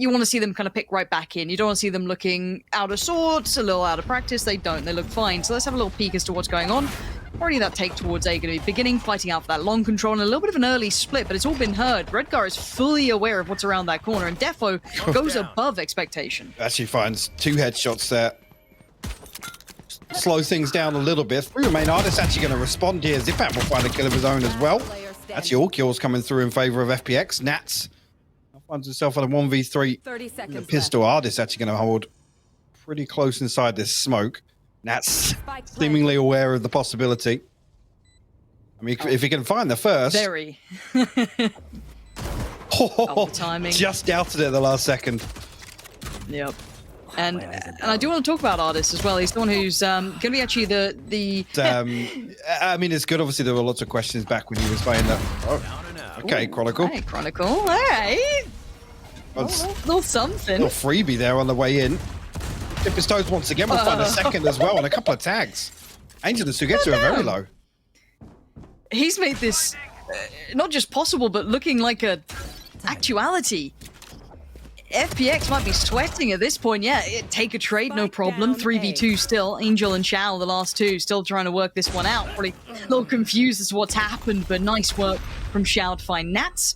you want to see them kind of pick right back in. You don't want to see them looking out of sorts, a little out of practice. They don't. They look fine. So let's have a little peek as to what's going on. Already that take towards A going to be beginning, fighting out for that long control, and a little bit of an early split, but it's all been heard. Redgar is fully aware of what's around that corner, and Defo goes above expectation. Actually finds 2 headshots there. Slow things down a little bit. 3 remain. Ardiis actually going to respond here. Zyppan will find a kill of his own as well. Actually, all kills coming through in favor of FPX. Nats finds himself on a 1v3. 30 seconds The pistol. Ardiis actually going to hold pretty close inside this smoke. Nats seemingly aware of the possibility. I mean, if he can find the first. Very. Timing. Just doubted it at the last second. Yep. And I do want to talk about Ardiis as well. He's the one who's going to be actually the I mean, it's good. Obviously, there were lots of questions back when he was playing that. Oh, okay, Chronicle. Hey, Chronicle. All right. Little something. Little freebie there on the way in. Dip his toes once again. We'll find a second as well and a couple of tags. Angel and SUYGETSU are very low. He's made this not just possible, but looking like a actuality. FPX might be sweating at this point. Yeah, take a trade, no problem. 3v2 still. Angel and Shao, the last two, still trying to work this one out. Probably a little confused as to what's happened, but nice work from Shao to find Nats.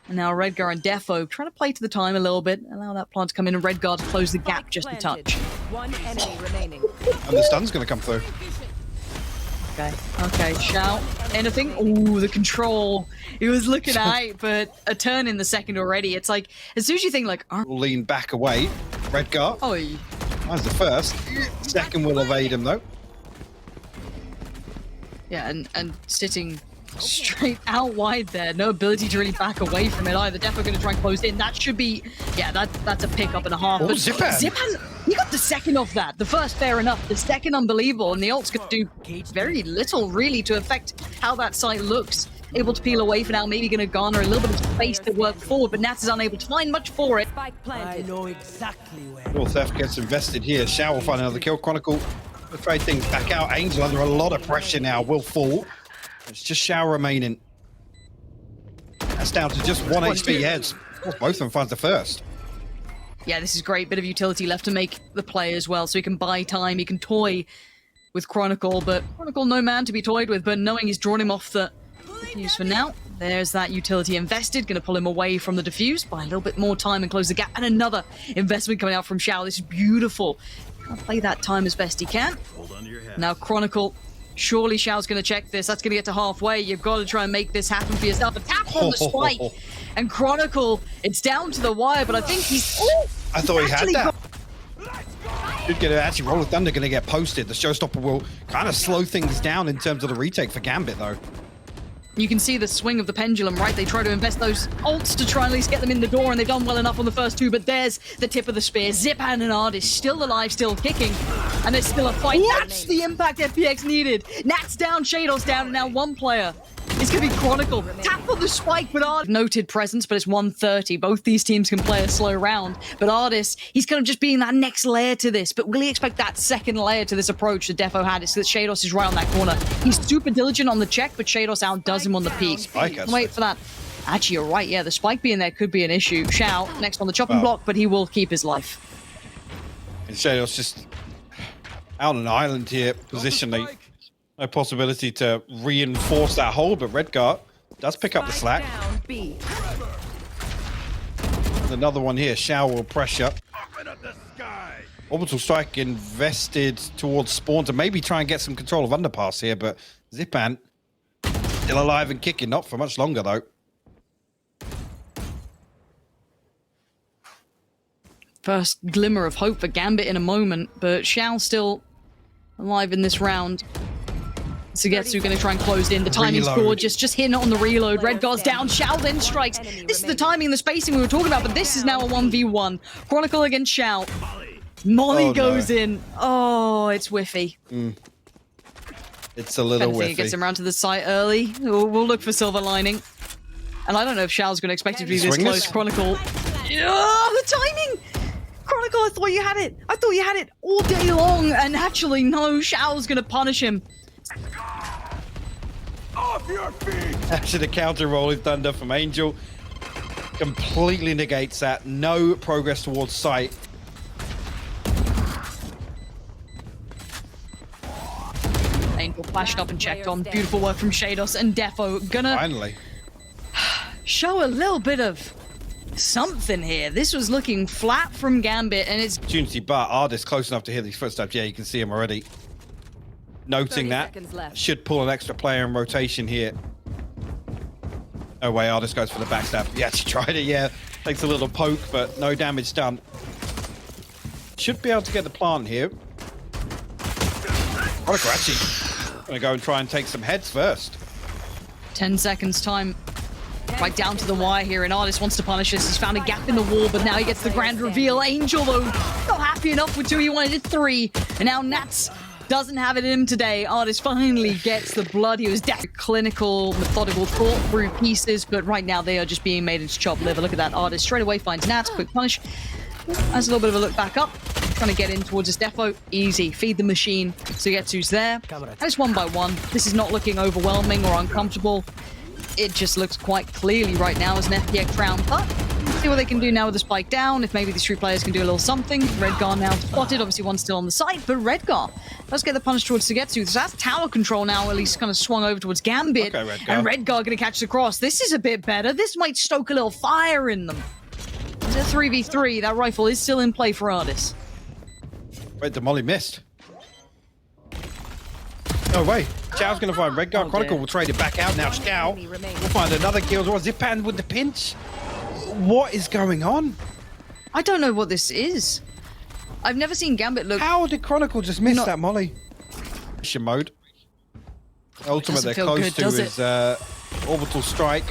And now Redgar and Defo trying to play to the time a little bit. Allow that plant to come in and Redgar to close the gap just a touch. One enemy remaining. And the stun's going to come through. Okay, Shao. Anything? Ooh, the control. He was looking at but a turn in the second already. It's like, as soon as you think like... We'll lean back away. Redgar. Oh, That's the first. Second will evade him, though. Yeah, and sitting straight out wide there. No ability to really back away from it either. Definitely going to try and close in. That should be... Yeah, that's a pick up and a half. Oh, but Zyppan! He got the second off that. The first, fair enough. The second, unbelievable. And the ult's going to do very little, really, to affect how that site looks. Able to peel away for now. Maybe going to garner a little bit of space to work forward, but Nats is unable to find much for it. I know exactly where. North F gets invested here. Shao will find another kill. Chronicle will trade things back out. Angel under a lot of pressure now. Will fall. It's just Shao remaining. That's down to just 1 HP heads. Of course, both of them finds the first. Yeah, this is great. Bit of utility left to make the play as well, so he can buy time, he can toy with Chronicle, but Chronicle no man to be toyed with, but knowing he's drawn him off the defuse for now. There's that utility invested, going to pull him away from the defuse, buy a little bit more time and close the gap, and another investment coming out from Shao. This is beautiful. I'll play that time as best he can. Now Chronicle, surely Shao's going to check this. That's going to get to halfway. You've got to try and make this happen for yourself. A tap on the spike. And Chronicle, it's down to the wire, but I think he's... I thought he had that. Dude, going to actually roll with thunder, going to get posted. The showstopper will kind of slow things down in terms of the retake for Gambit, though. You can see the swing of the pendulum, right? They try to invest those ults to try and at least get them in the door, and they've done well enough on the first two, but there's the tip of the spear. Zyppan and Ardiis still alive, still kicking, and there's still a fight. That's the impact FPX needed. Nats down, sheydos down, and now one player. It's going to be Chronicle. Tap on the spike, but Ardiis... Noted presence, but it's 130. Both these teams can play a slow round, but Ardiis, he's kind of just being that next layer to this, but will he expect that second layer to this approach that Defo had? It's that sheydos is right on that corner. He's super diligent on the check, but sheydos outdoes him on the peak. Wait for that. Actually, you're right. Yeah, the spike being there could be an issue. Shao, next on the chopping block, but he will keep his life. And sheydos just out on an island here, positionally. No possibility to reinforce that hold, but Redgar does pick up the slack. Another one here. Shao will pressure. Orbital strike invested towards spawn to maybe try and get some control of underpass here, but Zyppan still alive and kicking, not for much longer though. First glimmer of hope for Gambit in a moment, but Shao still alive in this round. SUYGETSU going to try and close in. The timing's gorgeous. Just hitting it on the reload. Redgar's down. Shao then strikes. This is the timing and the spacing we were talking about, but this is now a 1v1. Chronicle against Shao. Molly goes in. Oh, it's whiffy. It's a little whiffy. It gets him around to the site early. We'll look for silver lining. And I don't know if Shao's going to expect it to be this close. Chronicle. Oh, the timing! Chronicle, I thought you had it. I thought you had it all day long. And actually, no, Shao's going to punish him. Off your feet! Actually, the counter roll is thunder from Angel. completely negates that. No progress towards sight. Angel flashed up and checked on. Beautiful work from sheydos, and Defo gonna Finally. show a little bit of something here. This was looking flat from Gambit, and it's Opportunity, but ardiis close enough to hear these footsteps. Yeah, you can see him already. Noting 30 that. seconds left. Should pull an extra player in rotation here. No way, ardiis goes for the backstab. Yeah, she tried it, yeah. Takes a little poke, but no damage done. Should be able to get the plant here. Chronicle actually gonna go and try and take some heads first. 10 seconds time. Right down to the wire here, and ardiis wants to punish us. He's found a gap in the wall, but now he gets the grand reveal. Angel, though, not happy enough with 2. He wanted 3. And now Nats doesn't have it in him today. ardiis finally gets the blood. He was clinical, methodical, thought through pieces, but right now they are just being made into chopped liver. Look at that. ardiis straight away finds Nats. Quick punish. Has a little bit of a look back up. Trying to get in towards his defo. Easy. Feed the machine. Sugetsu's there. And it's 1 by 1. This is not looking overwhelming or uncomfortable. It just looks quite clearly right now as an FPX round. But let's see what they can do now with the spike down. If maybe these 3 players can do a little something. Redgar now spotted. Obviously, one's still on the site, but Redgar does get the punish towards Sugetsu. So that's tower control now, at least kind of swung over towards Gambit. Okay, Redgar. And Redgar going to catch the cross. This is a bit better. This might stoke a little fire in them. It's a 3v3. That rifle is still in play for ardiis. Wait, the molly missed. No way. Shao's going to find Redgar. Oh, Chronicle dear. will trade it back out. Now Shao Enemy will remaining. find another kill. Zyppan with the pinch. What is going on? I don't know what this is. I've never seen Gambit look... How did Chronicle just miss Not- that molly? Mission mode. Ultimate Doesn't they're feel close good, to does is orbital strike.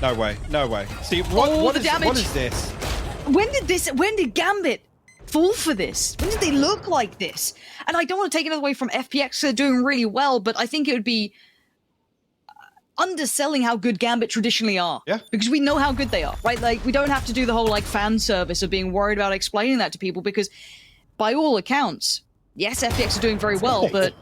No way. No way. See, what, Oh, what the is damage. this? When did Gambit fall for this? When did they look like this? And I don't want to take it away from FPX, they're doing really well, but I think it would be underselling how good Gambit traditionally are. Yeah. Because we know how good they are, right? Like, we don't have to do the whole, like, fan service of being worried about explaining that to people, because by all accounts, yes, FPX are doing very well, but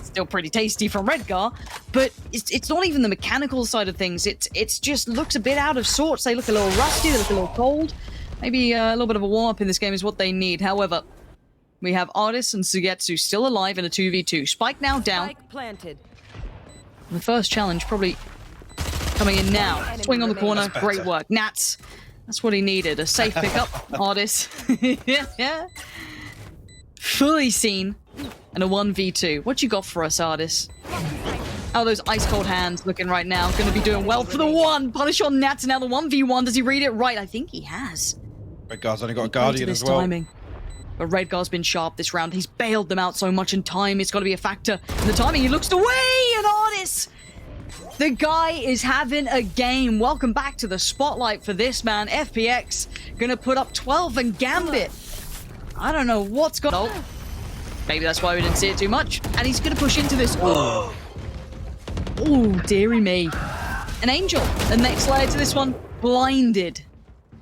still pretty tasty from Redgar, but it's not even the mechanical side of things. It's just looks a bit out of sorts. They look a little rusty, they look a little cold. Maybe a little bit of a warm-up in this game is what they need. However, we have ardiis and Sugetsu still alive in a 2v2. Spike now down. Spike planted. The first challenge probably coming in now. Swing on the corner. That's Great better. work. Nats. That's what he needed. A safe pickup. ardiis. Yeah. Fully seen. And a 1v2. What you got for us, ardiis? Oh, those ice cold hands looking right now. Going to be doing well for the 1. Punish on Nats. And now the 1v1. Does he read it right? I think he has. Redgar's only got a Into guardian this as well. timing. But Redgar's been sharp this round. He's bailed them out so much in time. It's got to be a factor. And the timing, he looks away, and ardiis. The guy is having a game. Welcome back to the spotlight for this man. FPX gonna put up 12 and Gambit. I don't know what's going on. Oh, maybe that's why we didn't see it too much. And he's gonna push into this. Oh, dearie me. An Angel, the next layer to this one, blinded.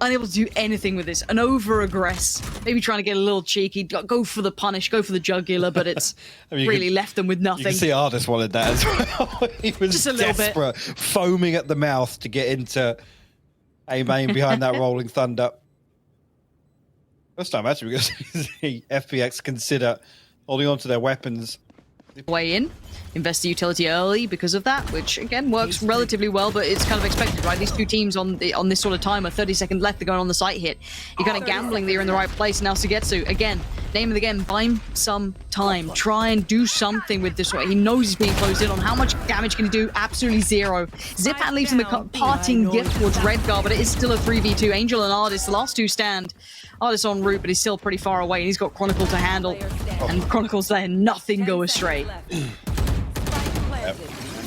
Unable to do anything with this. An over-aggress. Maybe trying to get a little cheeky. Go for the punish. Go for the jugular, but it's I mean, you really can- left them with You nothing. can see ardiis wanted that as well. He was Just a little bit. desperate, foaming at the mouth to get into aim behind that rolling thunder. First time actually because the FPX consider holding on to their weapons. Way in. Invest the utility early because of that, which again works relatively well, but it's kind of expected, right? These two teams on this sort of timer, 30 seconds left, they're going on the site hit. You're kind of gambling that you're in the right place. Now Sugetsu, again, name of the game, buy him some time. Try and do something with this. He knows he's being closed in on. How much damage can he do? Absolutely zero. Zyppan leaves him a parting gift towards Redgar, but it is still a 3v2. Angel and ardiis, the last two stand. ardiis en route, but he's still pretty far away, and he's got Chronicle to handle. And Chronicle's letting nothing go astray.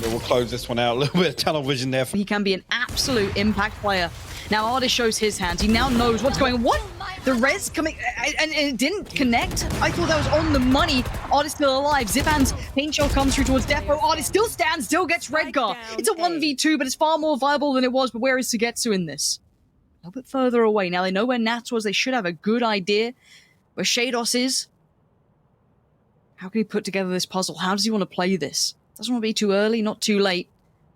We'll close this one out. A little bit of tunnel vision there. He can be an absolute impact player. Now ardiis shows his hands. He now knows what's going on. What? The res coming, and it didn't connect. I thought that was on the money. ardiis still alive. Zyppan's paint shell comes through towards Defo. ardiis still stands, still gets Redgar. It's a 1v2, but it's far more viable than it was. But where is Sugetsu in this? A little bit further away. Now they know where Nats was. They should have a good idea where sheydos is. How can he put together this puzzle? How does he want to play this? Doesn't want to be too early, not too late.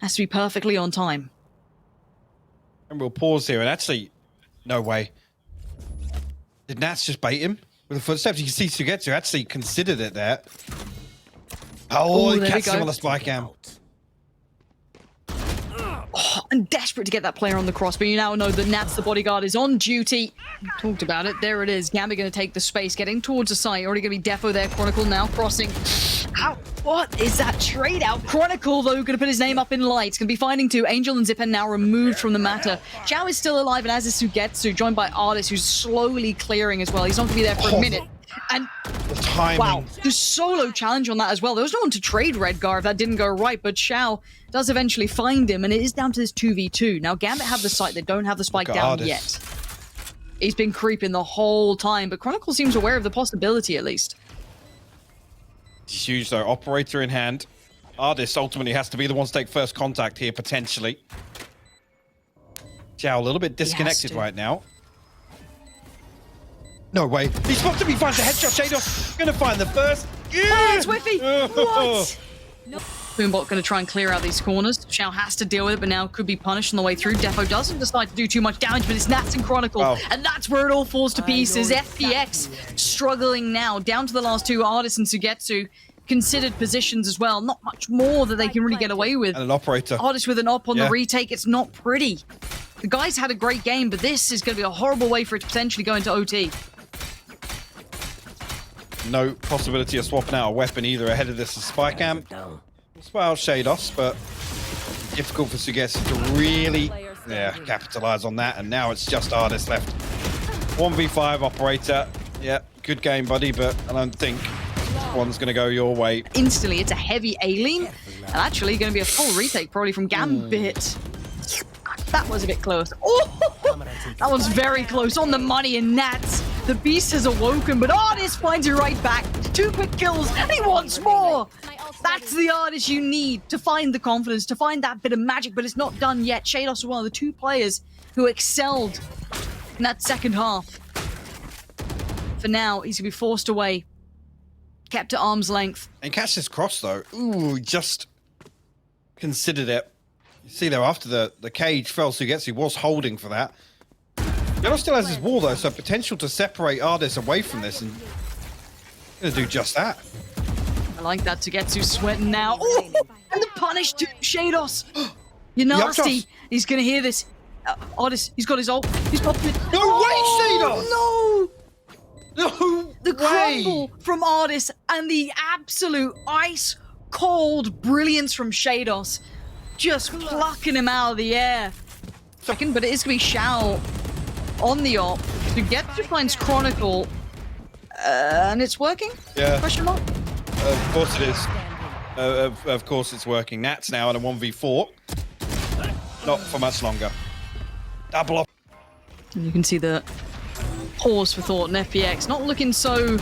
Has to be perfectly on time. And we'll pause here. And actually, no way. Did Nats just bait him with the footsteps? You can see SUYGETSU actually considered it there. Oh, he catches him on the spike cam. Oh, I'm desperate to get that player on the cross, but you now know that Nats, the bodyguard, is on duty. Talked about it. There it is. Gambit going to take the space, getting towards the site. Already going to be Defo there. Chronicle now crossing. Ow, what is that trade out? Chronicle, though, going to put his name up in lights. Going to be finding two. Angel and Zyppan now removed from the matter. Shao is still alive, and as is SUYGETSU, joined by ardiis, who's slowly clearing as well. He's not going to be there for a minute. And the timing. Wow, the solo challenge on that as well. There was no one to trade Redgar if that didn't go right, but Shao does eventually find him, and it is down to this 2v2. Now, Gambit have the site. They don't have the spike down ardiis. yet. He's been creeping the whole time, but Chronicle seems aware of the possibility, at least. It's huge, though. Operator in hand. ardiis ultimately has to be the one to take first contact here, potentially. Shao a little bit disconnected right now. No way. He's supposed to be finds the headshot. sheydos gonna find the first. Oh, it's Whiffy! What? Boombot gonna try and clear out these corners. Shao has to deal with it, but now could be punished on the way through. Defo doesn't decide to do too much damage, but it's Nats and Chronicle. Oh. And that's where it all falls to pieces. FPX struggling now, down to the last two, ardiis and SUYGETSU. Considered positions as well. Not much more that they can really get away with. And an operator. ardiis with an op on the retake. It's not pretty. The guys had a great game, but this is going to be a horrible way for it to potentially go into OT. No possibility of swapping out a weapon either ahead of this spy camp. Well, sheydos, but difficult for SUYGETSU to really capitalize on that. And now it's just ardiis left. 1v5 operator. Yeah, good game, buddy, but I don't think one's going to go your way. Instantly, it's a heavy alien. And actually going to be a full retake probably from Gambit. That was a bit close. Oh, that one's very close. On the money, and Nats. The beast has awoken, but ardiis finds it right back. 2 quick kills, and he wants more. That's the ardiis you need to find the confidence, to find that bit of magic, but it's not done yet. sheydos was one of the 2 players who excelled in that second half. For now, he's going to be forced away. Kept at arm's length. And catch this cross, though. Ooh, just considered it. You see there, after the cage fell, SUYGETSU was holding for that. sheydos still has his wall, though, so potential to separate ardiis away from this, and gonna do just that. I like that. SUYGETSU sweating now. Oh, and the punish to sheydos. You're nasty. He's gonna hear this. ardiis, he's got his ult. He's popped it. No way, sheydos! No! No The way! crumble from ardiis and the absolute ice-cold brilliance from sheydos. Just plucking him out of the air. Second, but it is going to be Shao on the op. SUYGETSU finds Chronicle. And it's working? Yeah. Question mark? Of course it is. Of course it's working. Nats now in a 1v4. Not for much longer. Double up. And you can see the pause for thought, and FPX not looking so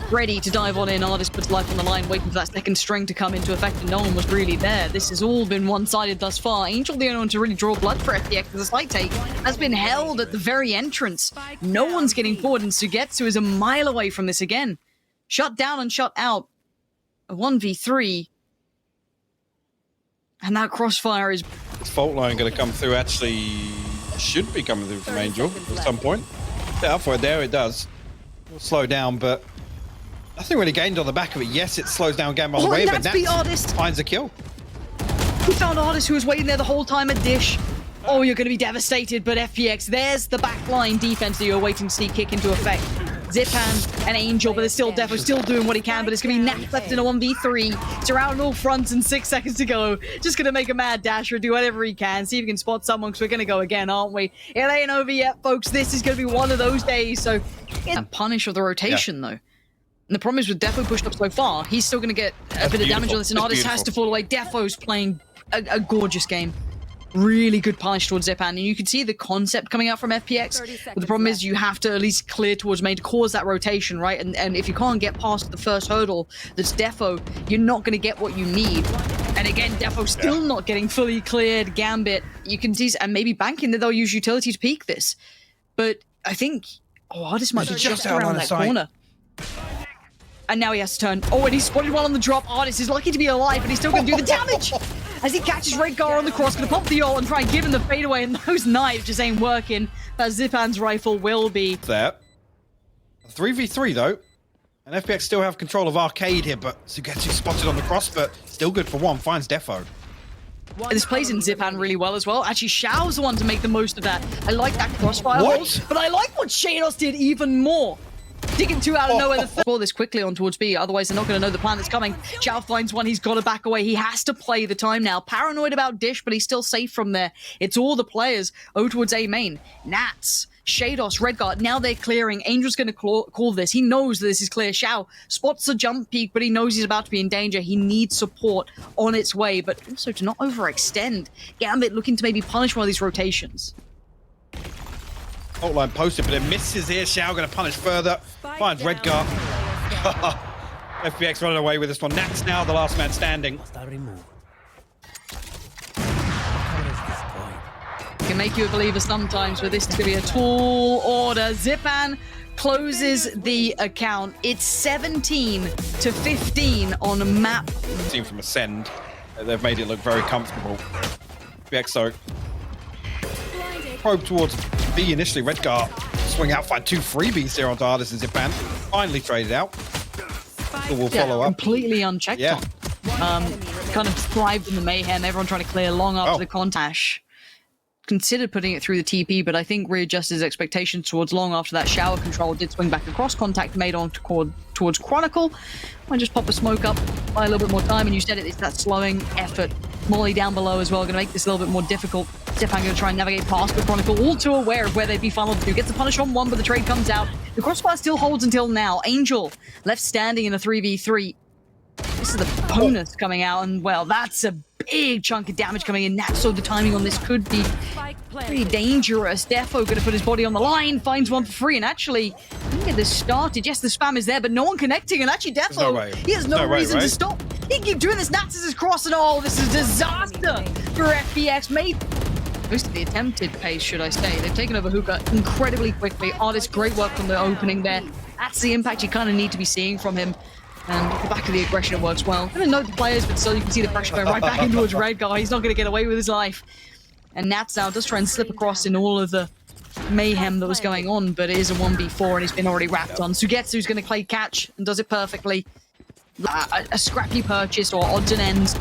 ready to dive on in. ardiis puts life on the line, waiting for that second string to come into effect, and no one was really there. This has all been one-sided thus far. Angel, the only one to really draw blood for FPX, as the slight take has been held at the very entrance. No one's getting forward, and SUYGETSU is a mile away from this again. Shut down and shut out. A 1v3. And that crossfire is... This fault line going to come through, actually should be coming through from Angel at some point. Yeah, for it there it does. It'll slow down, but nothing really gained on the back of it. Yes, it slows down Gambit on the way, but Nats finds a kill. We found ardiis who was waiting there the whole time at Dish. Oh, you're going to be devastated, but FPX, there's the backline defense that you're waiting to see kick into effect. Zyppan and Angel, but it's still Defo, still doing what he can, but it's going to be Nats left in a 1v3. It's around all fronts and 6 seconds to go. Just going to make a mad dasher, do whatever he can, see if he can spot someone, because we're going to go again, aren't we? It ain't over yet, folks. This is going to be one of those days, so... And punish of the rotation, though. And the problem is with Defo pushed up so far, he's still going to get a bit of damage on this, and ardiis has to fall away. Defo's playing a gorgeous game. Really good punish towards Zyppan, and you can see the concept coming out from FPX. But the problem is you have to at least clear towards main to cause that rotation, right? And if you can't get past the first hurdle, that's Defo, you're not going to get what you need. And again, Defo still not getting fully cleared. Gambit, you can see, and maybe banking that they'll use utility to peek this. But I think, ardiis might be just around that corner. And now he has to turn. Oh, and he spotted one on the drop. ardiis is lucky to be alive, but he's still going to do the damage. as he catches Redgar on the cross, gonna pop the ult and try and give him the fadeaway, and those knives just ain't working. That Zyppan's rifle will be. There. 3v3 though. And FPX still have control of Arcade here, but SUYGETSU spotted on the cross, but still good for one. Finds Defo. This plays in Zyppan really well as well. Actually, Shao's the one to make the most of that. I like that crossfire What? hold, but I like what sheydos did even more. Digging two out of nowhere. The ball this quickly on towards B, otherwise they're not going to know the plan that's coming. Shao finds one, he's got to back away. He has to play the time now. Paranoid about Dish, but he's still safe from there. It's all the players. O towards A main. Nats, sheydos, Redgar, now they're clearing. Angel's going to call this. He knows that this is clear. Shao spots the jump peak, but he knows he's about to be in danger. He needs support on its way, but also to not overextend. Gambit looking to maybe punish one of these rotations. Ult line posted, but it misses here. Shao going to punish further. Finds Redgar. FPX running away with this one. Nats now the last man standing. Can make you a believer sometimes, but this is going to be a tall order. Zyppan closes the account. It's 17-15 on map. Team from Ascend. They've made it look very comfortable. FPX so probe towards B initially. Redgar swing out, find 2 freebies there onto ardiis and Zyppan. Finally traded out. We'll follow up. Completely unchecked on. Kind of thrived in the mayhem. Everyone trying to clear long after the contact. Considered putting it through the TP, but I think readjusted his expectations towards long after that shower control. Did swing back across, contact made on towards Chronicle. Might just pop a smoke up, buy a little bit more time, and you said it's that slowing effort. Molly down below as well, going to make this a little bit more difficult. Zyppan going to try and navigate past the Chronicle, all too aware of where they'd be funneled to. Gets the punish on one, but the trade comes out. The crossfire still holds until now. Angel left standing in a 3v3. This is the bonus coming out, and well, that's a big chunk of damage coming in. So the timing on this could be pretty dangerous. Defo going to put his body on the line, finds one for free, and actually, let me get this started. Yes, the spam is there, but no one connecting, and actually Defo, he has no reason to stop. He can keep doing this. Nats is crossing. Oh, this is a disaster for FPX. Made most of the attempted pace, should I say. They've taken over Hookah incredibly quickly. Ardiis, great work on the opening there. That's the impact you kind of need to be seeing from him. And at the back of the aggression, it works well. I don't know the players, but still you can see the pressure going right back into his Redgar. He's not going to get away with his life. And Nats now does try and slip across in all of the mayhem that was going on, but it is a 1v4 and he's been already wrapped on. SUYGETSU's going to play catch and does it perfectly. A scrappy purchase or odds and ends.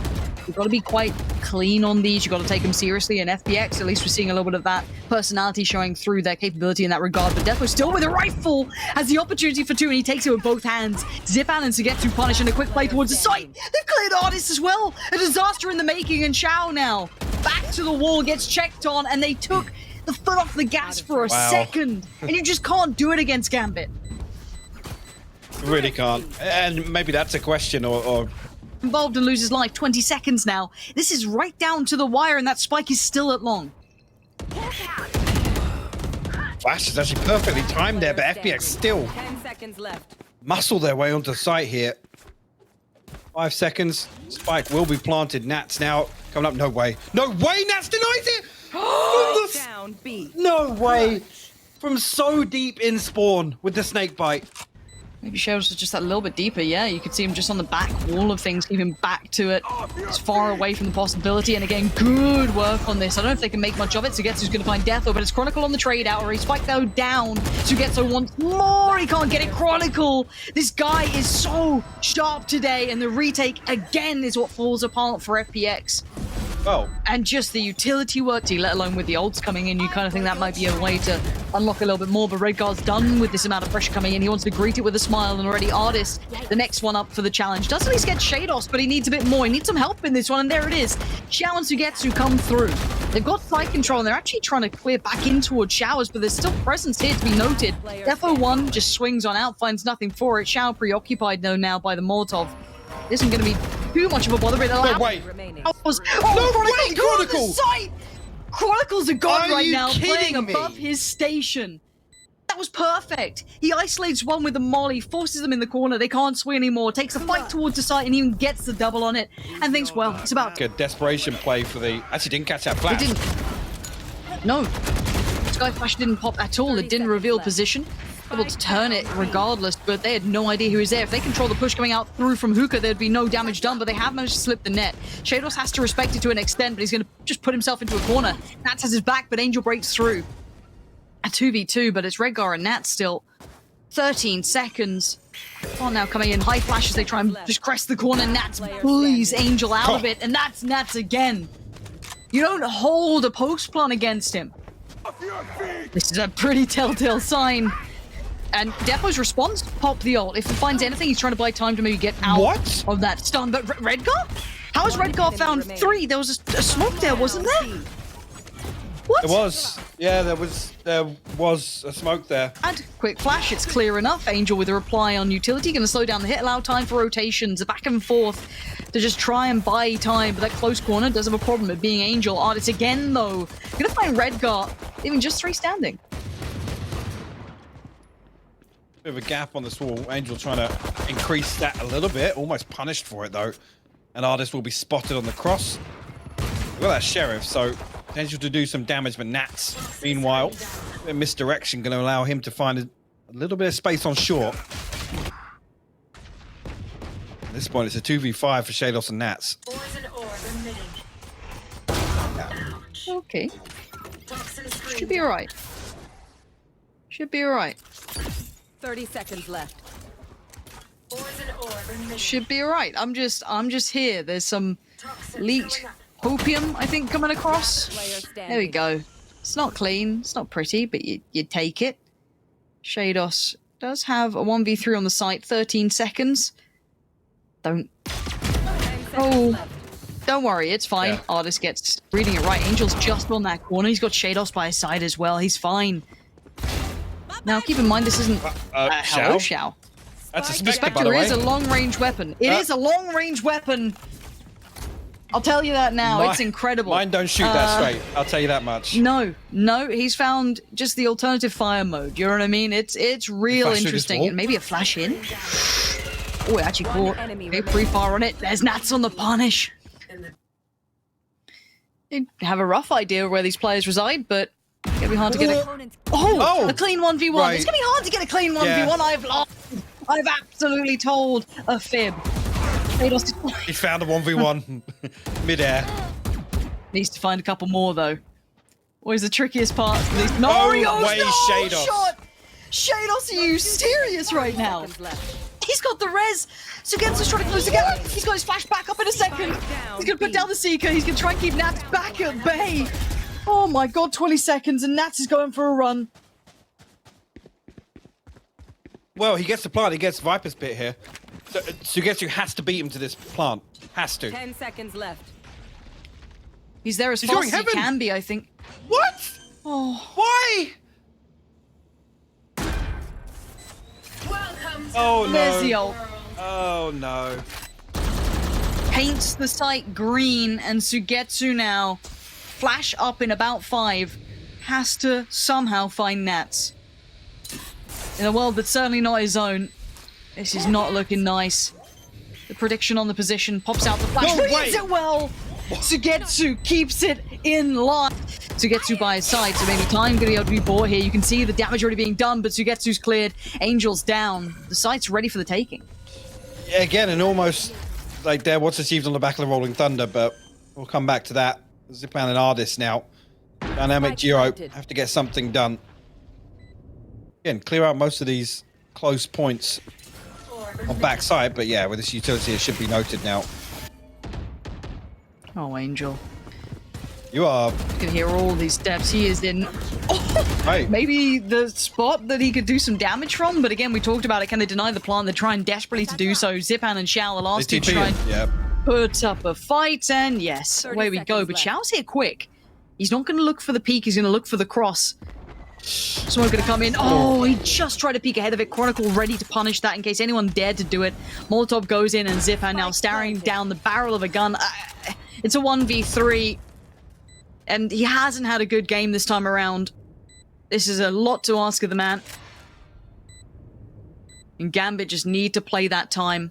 You've got to be quite clean on these. You've got to take them seriously. And FPX, at least we're seeing a little bit of that personality showing through their capability in that regard. But Defo still with a rifle has the opportunity for 2, and he takes it with both hands. Zyppan and SUYGETSU punish, and a quick play towards the site. They've cleared ardiis as well. A disaster in the making, and Shao now back to the wall, gets checked on, and they took the foot off the gas for a second. And you just can't do it against Gambit. Really can't. And maybe that's a question or involved and loses life. 20 seconds now. This is right down to the wire, and that spike is still at long. Flash is actually perfectly timed there, but FPX still 10 seconds left. muscle their way onto site here. 5 seconds. Spike will be planted. Nats now coming up. No way. No way! Nats denies it! Down B. No way! From so deep in spawn with the snake bite. Maybe sheydos is just that little bit deeper. Yeah, you could see him just on the back wall of things, keep him back to it. It's far away from the possibility, and again, good work on this. I don't know if they can make much of it. SUYGETSU's going to find Defo, but it's Chronicle on the trade out, or he spiked though down. SUYGETSU wants more. He can't get it. Chronicle. This guy is so sharp today, and the retake again is what falls apart for FPX. Well, and just the utility work, let alone with the ults coming in, you kind of think that might be a way to unlock a little bit more, but Redgar's done with this amount of pressure coming in. He wants to greet it with a smile, and already ardiis, the next one up for the challenge. Does at least get sheydos, but he needs a bit more. He needs some help in this one, and there it is. Shao and SUYGETSU come through. They've got side control, and they're actually trying to clear back in towards showers, but there's still presence here to be noted. Defo 1 just swings on out, finds nothing for it. Shao preoccupied though now by the Molotov. This isn't going to be too much of a bother, but no way! Chronicle! Site! Chronicle's a god right now, playing me? above his station. That was perfect. He isolates one with the molly, forces them in the corner. They can't swing anymore. Takes a fight towards the site and even gets the double on it. And thinks, well, it's about good desperation play for the. Actually, didn't catch that flash. It didn't. No. Sky Flash didn't pop at all. It didn't reveal position. able to turn it regardless, but they had no idea who was there. If they control the push coming out through from Hookah, there'd be no damage done, but they have managed to slip the net. sheydos has to respect it to an extent, but he's going to just put himself into a corner. Nats has his back, but Angel breaks through. A 2v2, but it's Redgar and Nats still. 13 seconds. Oh, now coming in. High flash as they try and just crest the corner. Nats bullies Angel out of it, and that's Nats again. You don't hold a post plant against him. This is a pretty telltale sign. And Depo's response, pop the ult. If he finds anything, he's trying to buy time to maybe get out of that stun. But Redgar? How has Redgar found 3? There was a smoke there, wasn't there? What? There was. Yeah, there was a smoke there. And quick flash, it's clear enough. Angel with a reply on utility, going to slow down the hit, allow time for rotations, a back and forth to just try and buy time. But that close corner does have a problem with being Angel. ardiis again, though. Going to find Redgar, even just 3 standing. Bit of a gap on this wall. Angel trying to increase that a little bit. Almost punished for it, though. And ardiis will be spotted on the cross. We've got that sheriff, so potential to do some damage, but Nats, meanwhile, a misdirection going to allow him to find a little bit of space on short. At this point, it's a 2v5 for sheydos and Nats. Okay. Should be alright. Should be alright. 30 seconds left. Should be alright. I'm just here. There's some leaked opium, I think, coming across. There we go. It's not clean, it's not pretty, but you take it. sheydos does have a 1v3 on the site, 13 seconds. Don't worry, it's fine. Yeah. ardiis gets reading it right. Angel's just on that corner. He's got sheydos by his side as well. He's fine. Now, keep in mind, this isn't hello, Shao. That's a The Spectre, by the Spectre way. is a long-range weapon. It is a long-range weapon. I'll tell you that now. It's incredible. Mine don't shoot that straight. I'll tell you that much. No, he's found just the alternative fire mode. You know what I mean? It's real Flash through this interesting. wall? And maybe a flash in. Oh, it actually caught. Okay, pre-fire on it. There's Nats on the punish. They have a rough idea of where these players reside, but it's gonna be hard to get a a clean 1v1. Right. It's gonna be hard to get a clean 1v1. Yeah. I've absolutely told a fib. He found a 1v1 mid-air. Needs to find a couple more though. Always the trickiest part. No, way, sheydos. shot! sheydos, are you serious right now? He's got the res. SUYGETSU's trying to close the gap. He's got his flash back up in a second. He's gonna put down the Seeker. He's gonna try and keep Nats back at bay. Oh my god, 20 seconds and Nats is going for a run. Well, he gets the plant. He gets Viper's Pit here. So, SUYGETSU has to beat him to this plant. Has to. 10 seconds left. He's there as He's fast going as he heaven. can be, I think. What? Oh. Why? Oh There's the no. ult. Oh no. Paints the site green, and SUYGETSU now, flash up in about 5, has to somehow find Nats. In a world that's certainly not his own, this is not looking nice. The prediction on the position pops out the flash. No Reads way. it well! SUYGETSU keeps it in line. SUYGETSU by his side, so maybe time going to be able to be bought here. You can see the damage already being done, but SUYGETSU's cleared. Angel's down. The site's ready for the taking. Yeah, again, and almost like there what's achieved on the back of the Rolling Thunder, but we'll come back to that. Zyppan and ardiis now. Dynamic Giro have to get something done. Again, clear out most of these close points on backside, but yeah, with this utility, it should be noted now. Oh, Angel. You are. You can hear all these steps. He is in. Oh, Right. maybe the spot that he could do some damage from, but again, we talked about it. Can they deny the plant? They're trying desperately to do so. Zyppan and Shao, the last two, try and Yeah. put up a fight, and yes, 30 away we go. seconds But left. Shao's here quick. He's not going to look for the peek. He's going to look for the cross. Someone going to come in. Oh, he just tried to peek ahead of it. Chronicle ready to punish that in case anyone dared to do it. Molotov goes in, and Zyppan now staring down the barrel of a gun. It's a 1v3, and he hasn't had a good game this time around. This is a lot to ask of the man. And Gambit just need to play that time.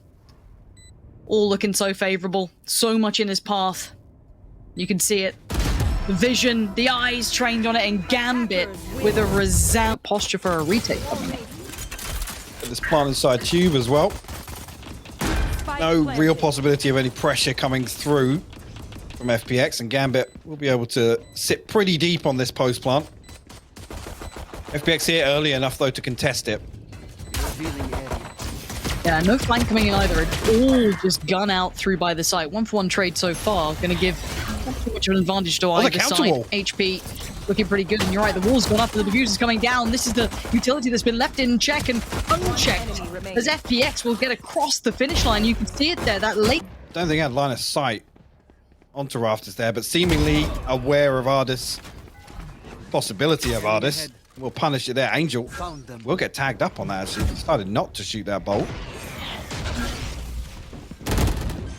All looking so favorable. So much in his path. You can see it. The vision, the eyes trained on it, and Gambit with a resound posture for a retake coming in. At this plant inside tube as well. No real possibility of any pressure coming through from FPX, and Gambit will be able to sit pretty deep on this post plant. FPX here early enough though to contest it. Yeah, no flank coming in either. It's all just gun out through by the site. 1-for-1 trade so far. Going to give not too much of an advantage to either side. HP looking pretty good. And you're right, the wall's gone up and the diffuser's coming down. This is the utility that's been left in check and unchecked. As FPX will get across the finish line. You can see it there, that late. Don't think I had line of sight onto Rafters there, but seemingly aware of ardiis. Possibility of ardiis. We'll punish it there. Angel will get tagged up on that actually. He decided not to shoot that bolt.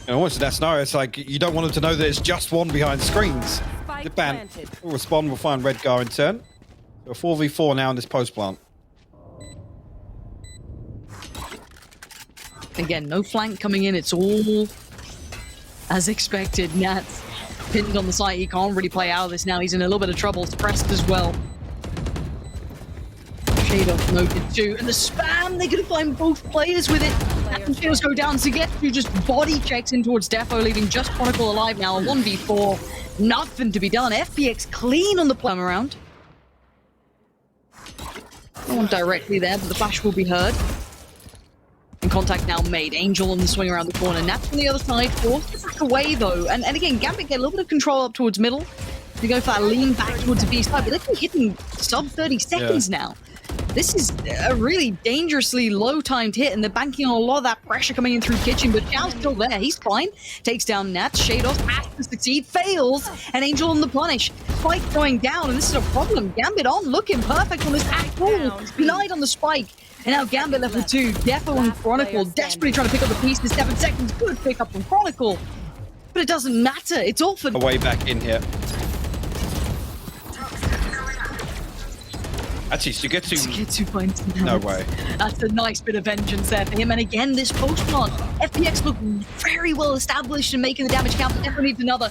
And almost in that scenario, it's like you don't want them to know that it's just one behind screens. Zyppan will respond, we'll find Redgar in turn. So a 4v4 now in this post plant. Again, no flank coming in. It's all as expected. Nat's pinned on the site. He can't really play out of this now. He's in a little bit of trouble. Suppressed as well. sheydos noted too. And the spam, they're going to find both players with it. And sheydos go down. SUYGETSU just body checks in towards Defo, leaving just Chronicle alive now. A 1v4. Nothing to be done. FPX clean on the plum around. No one directly there, but the flash will be heard. And contact now made. Angel on the swing around the corner. Nats on the other side. Forced to back away though. And again, Gambit get a little bit of control up towards middle. They go for that lean back towards the B side, but they've been hitting sub 30 seconds now. This is a really dangerously low timed hit, and they're banking on a lot of that pressure coming in through kitchen, but Shao's still there. He's fine. Takes down Nats. sheydos has to succeed. Fails. And Angel on the punish. Spike going down, and this is a problem. Gambit on looking perfect on this act. Denied on the spike. And now Gambit level 2. Defo and Chronicle desperately trying to pick up the pieces. 7 seconds. Good pick up from Chronicle. But it doesn't matter. It's all for... A way back in here. Actually, SUYGETSU finds him. No way. That's a nice bit of vengeance there for him. And again, this post plant. FPX look very well established in making the damage count. But Defo needs another.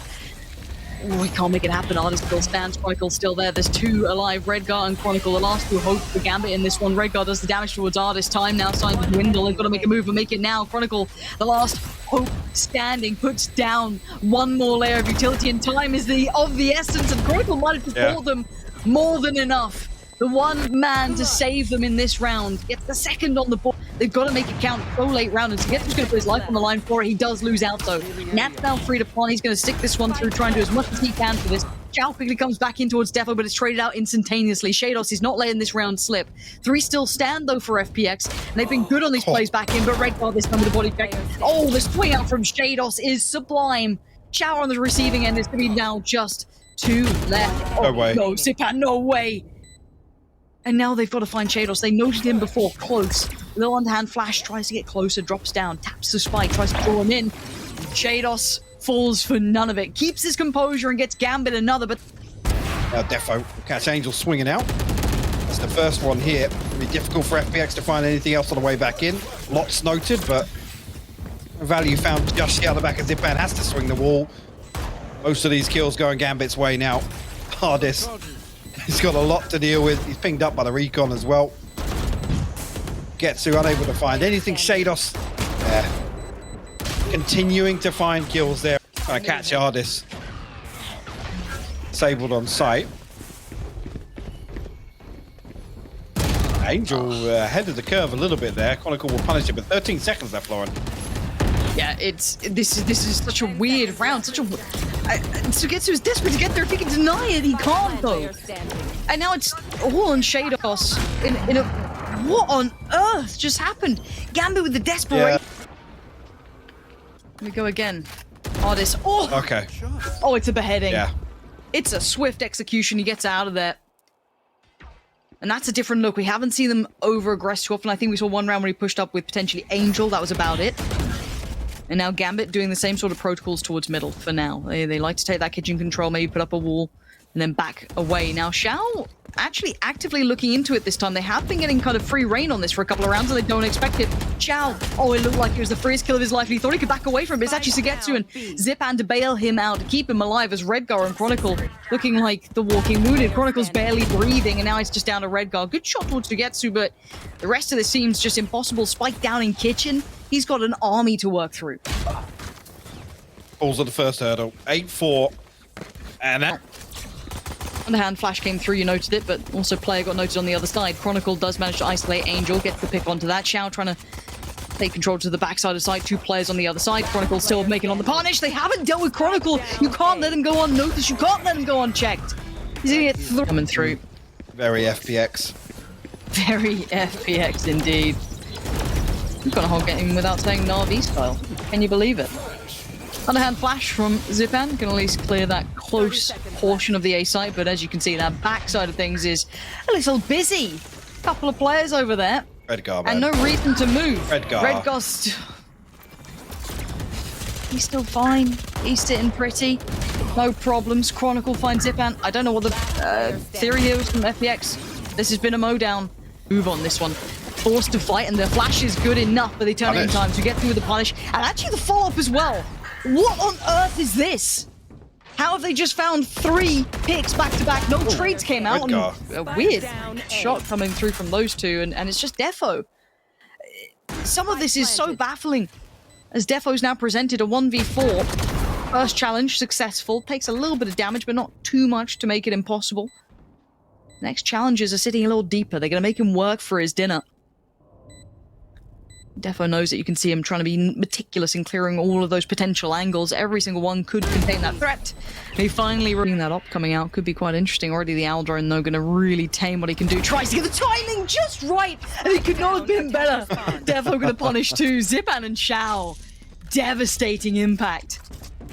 Oh, he can't make it happen. ardiis still stands. Chronicle's still there. There's 2 alive. Redgar and Chronicle. The last 2 hope for Gambit in this one. Redgar does the damage towards ardiis. Time now starting to dwindle. They've got to make a move and make it now. Chronicle, the last hope standing, puts down one more layer of utility. And time is of the essence. And Chronicle might have just told them more than enough. The one man to save them in this round gets the second on the board. They've got to make it count so late round, and SUYGETSU's going to put his life on the line for it. He does lose out though. Nat's now free to pawn. He's going to stick this one through, try and do as much as he can for this. Shao quickly comes back in towards Defo, but it's traded out instantaneously. sheydos is not letting this round slip. 3 still stand though for FPX, and they've been good on these plays back in, but Redgar this time with the body check. Oh, the swing out from sheydos is sublime. Shao on the receiving end is going to be now just 2 left. No way. No, Zyppan, no way. And now they've got to find sheydos. They noted him before, close. Little underhand flash, tries to get closer, drops down, taps the spike, tries to draw him in. sheydos falls for none of it. Keeps his composure and gets Gambit another, but... Now Defo will catch Angel swinging out. That's the first one here. It'll be difficult for FPX to find anything else on the way back in. Lots noted, but value found just here at the back of Zyppan. Has to swing the wall. Most of these kills going Gambit's way now. ardiis. He's got a lot to deal with. He's pinged up by the recon as well. Getsu unable to find anything. sheydos there. Continuing to find kills there. Trying to catch ardiis. Disabled on sight. Angel ahead of the curve a little bit there. Chronicle will punish it, but 13 seconds left, Lauren. Yeah, this is such a weird round. SUYGETSU is desperate to get there. If he can deny it, he can't though. And now it's all on sheydos. In a what on earth just happened? Gambit with the desperation. Let me go again. ardiis. Oh, okay. Oh, it's a beheading. Yeah. It's a swift execution. He gets out of there. And that's a different look. We haven't seen them over-aggress too often. I think we saw one round where he pushed up with potentially Angel. That was about it. And now Gambit doing the same sort of protocols towards middle for now. They like to take that kitchen control, maybe put up a wall, and then back away. Now Shao actually actively looking into it this time. They have been getting kind of free reign on this for a couple of rounds, and they don't expect it. Shao, oh, it looked like it was the freest kill of his life, and he thought he could back away from it. It's actually SUYGETSU and Zyppan to bail him out, to keep him alive, as Redgar and Chronicle looking like the walking wounded. Chronicle's barely breathing, and now it's just down to Redgar. Good shot towards SUYGETSU, but the rest of this seems just impossible. Spike down in kitchen. He's got an army to work through. Balls at the first hurdle. 8-4. And that... On the hand, flash came through, you noted it, but also player got noted on the other side. Chronicle does manage to isolate Angel, gets the pick onto that. Shao trying to take control to the backside of side. 2 players on the other side. Chronicle still making on the punish. They haven't dealt with Chronicle. You can't let him go unnoticed. You can't let him go unchecked. He's gonna get coming through. Very FPX. Very FPX indeed. You've got a whole game without saying Na'Vi style. Can you believe it? Underhand flash from Zyppan can at least clear that close portion of the A site, but as you can see, that back side of things is a little busy. Couple of players over there. Redgar, man. And no reason to move. Redgar. Redgar's he's still fine. He's sitting pretty. No problems. Chronicle finds Zyppan. I don't know what the theory here was from FPX. This has been a mowdown. Move on this one. Forced to fight, and the flash is good enough, but they turn it in time to get through with the punish. And actually the follow-up as well. What on earth is this? How have they just found 3 picks back-to-back? No trades came out. And a weird shot coming through from those two, and it's just Defo. Some of this is so baffling, as Defo's now presented a 1v4. First challenge, successful. Takes a little bit of damage, but not too much to make it impossible. Next challenges are sitting a little deeper. They're going to make him work for his dinner. Defo knows that you can see him trying to be meticulous in clearing all of those potential angles. Every single one could contain that threat. And he finally bringing that up, coming out. Could be quite interesting. Already the Owl Drone, though, going to really tame what he can do. Tries to get the timing just right, and it could not have been better. Defo going to punish too. Zyppan and Shao. Devastating impact.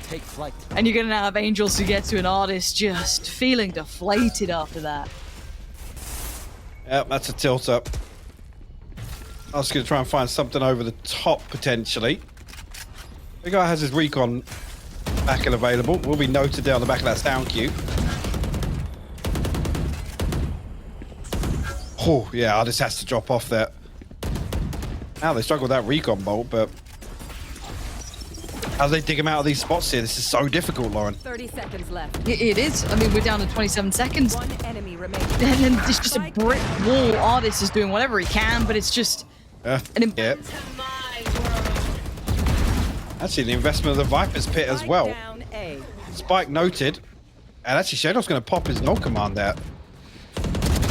Take flight. And you're going to now have Angel SUYGETSU and ardiis just feeling deflated after that. Yep, that's a tilt-up. I was going to try and find something over the top, potentially. The guy has his recon back and available. Will be noted down the back of that sound cue. Oh, yeah, ardiis has to drop off there. Now they struggle with that recon bolt, but... how do they dig him out of these spots here? This is so difficult, Lauren. 30 seconds left. It is. I mean, we're down to 27 seconds. 1 enemy remaining. And then it's just a brick wall. ardiis is doing whatever he can, but it's just... Yeah. Actually, the investment of the Viper's pit as well. Spike noted. And actually, sheydos going to pop his null command there.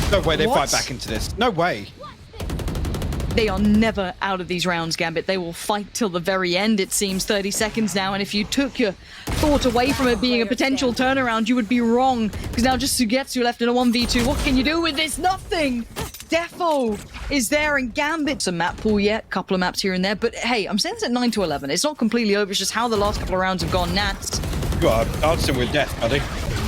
No way they fight back into this. No way. They are never out of these rounds, Gambit. They will fight till the very end, it seems. 30 seconds now, and if you took your thought away from it being a potential turnaround, you would be wrong. Because now just SUYGETSU left in a 1v2. What can you do with this? Nothing! Defo is there, and Gambit. Some map pool yet, couple of maps here and there, but hey, I'm saying this at 9 to 11. It's not completely over, it's just how the last couple of rounds have gone. Nats. You are dancing with death, buddy.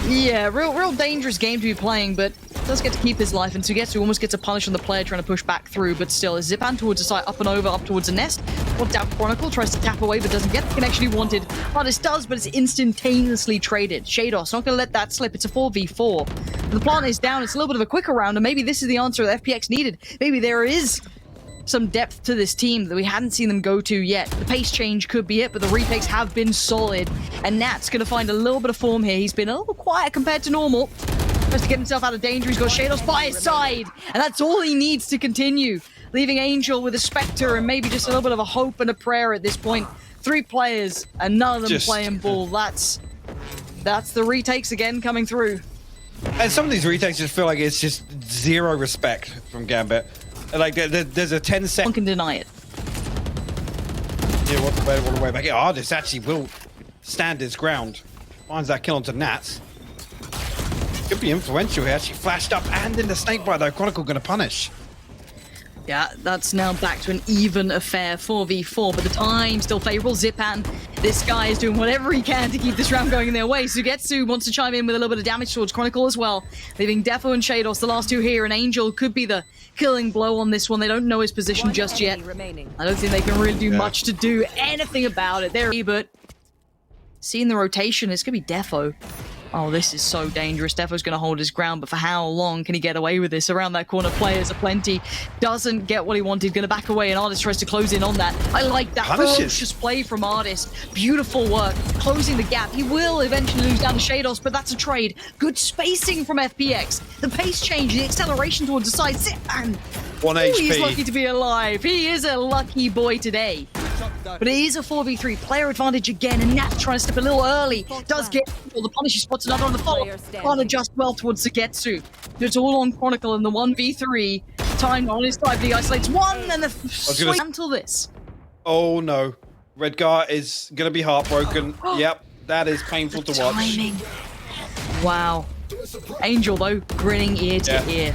Yeah, real dangerous game to be playing, but does get to keep his life, and SUYGETSU almost gets a punish on the player trying to push back through, but still, as Zyppan towards the side, up and over, up towards the nest. What's out Chronicle, tries to tap away, but doesn't get the connection he wanted. ardiis does, but it's instantaneously traded. sheydos not going to let that slip. It's a 4v4. The plant is down. It's a little bit of a quicker round, and maybe this is the answer that FPX needed. Maybe there is some depth to this team that we hadn't seen them go to yet. The pace change could be it, but the retakes have been solid. And Nat's going to find a little bit of form here. He's been a little quiet compared to normal. Tries to get himself out of danger. He's got sheydos by his side. And that's all he needs to continue. Leaving Angel with a Spectre and maybe just a little bit of a hope and a prayer at this point. 3 players and none of them playing ball. That's the retakes again coming through. And some of these retakes just feel like it's just zero respect from Gambit. Like, there's a 10-second... No one can deny it. Yeah, all the way back. Yeah, ardiis actually will stand his ground. Finds that kill onto Nats. Could be influential here. Actually flashed up and in the snakebite, though. Chronicle going to punish. Yeah, that's now back to an even affair, 4v4, but the time still favorable. Zyppan, this guy is doing whatever he can to keep this round going in their way. SUYGETSU wants to chime in with a little bit of damage towards Chronicle as well, leaving Defo and sheydos, the last 2 here, and Angel could be the killing blow on this one. They don't know his position just yet. I don't think they can really do much to do anything about it. But seeing the rotation, it's going to be Defo. Oh, this is so dangerous. Defo's going to hold his ground, but for how long can he get away with this? Around that corner, players aplenty. Doesn't get what he wanted. Going to back away, and ardiis tries to close in on that. I like that ferocious play from ardiis. Beautiful work, closing the gap. He will eventually lose down to sheydos, but that's a trade. Good spacing from FPX. The pace change, the acceleration towards the side. Zyppan. 1 HP. He's lucky to be alive. He is a lucky boy today. But it is a 4v3, player advantage again, and Nat trying to step a little early. Does get the punish, he spots another on the follow. Can't adjust well towards SUYGETSU. It's all on Chronicle in the 1v3. Time on his side, but he isolates one, and the swing until this. Oh no. Redgar is going to be heartbroken. Yep, that is painful to watch. Timing. Wow. Angel, though, grinning ear to ear.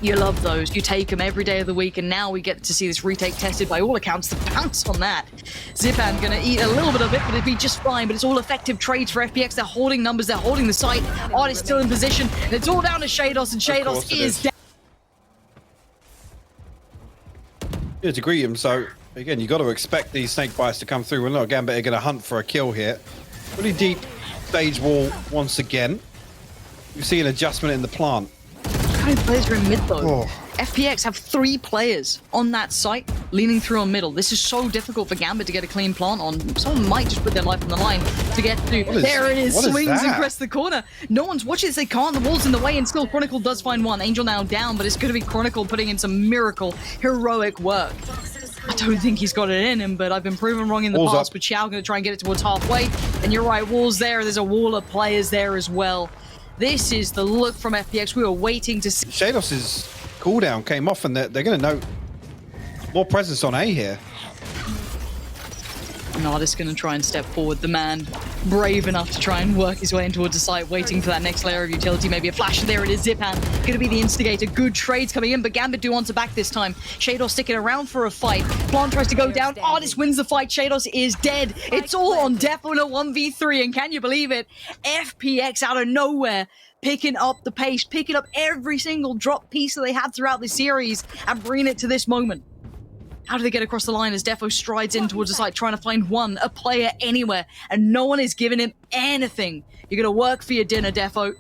You love those. You take them every day of the week, and now we get to see this retake tested by all accounts. The bounce on that. Zyppan gonna eat a little bit of it, but it'd be just fine. But it's all effective trades for FPX. They're holding numbers, they're holding the site. ardiis still in position, and it's all down to sheydos, and sheydos is down. Yeah, to greet him, so again, you got to expect these snake bites to come through. Well, no, Gambit are going to hunt for a kill here. Really deep stage wall once again. You see an adjustment in the plant. How many players are in mid though? FPX have 3 players on that site, leaning through on middle. This is so difficult for Gambit to get a clean plant on. Someone might just put their life on the line to get to. There it is, swings and crests the corner. No one's watching this, they can't. The wall's in the way, and still Chronicle does find one. Angel now down, but it's going to be Chronicle putting in some miracle, heroic work. I don't think he's got it in him, but I've been proven wrong in the past. But Shao going to try and get it towards halfway. And you're right, wall's there. There's a wall of players there as well. This is the look from FPX. We were waiting to see. sheydos' cooldown came off, and they're going to note more presence on A here. And ardiis going to try and step forward. The man brave enough to try and work his way in towards the site, waiting for that next layer of utility. Maybe a flash, and there it is. Zyppan going to be the instigator. Good trades coming in, but Gambit do answer back this time. sheydos sticking around for a fight. Plant tries to go down. ardiis wins the fight. sheydos is dead. It's all on Defo in a 1v3, and can you believe it? FPX out of nowhere, picking up the pace, picking up every single drop piece that they had throughout the series, and bringing it to this moment. How do they get across the line as Defo strides in towards the site, trying to find a player anywhere, and no one is giving him anything. You're going to work for your dinner, Defo.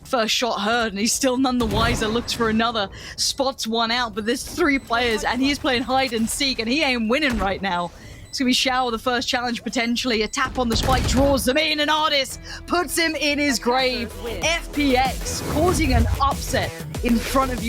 First shot heard, and he's still none the wiser, looks for another, spots one out, but there's 3 players, and he's playing hide and seek, and he ain't winning right now. It's going to be Shao, the first challenge potentially. A tap on the spike draws them in, and ardiis puts him in his grave. FPX causing an upset in front of you.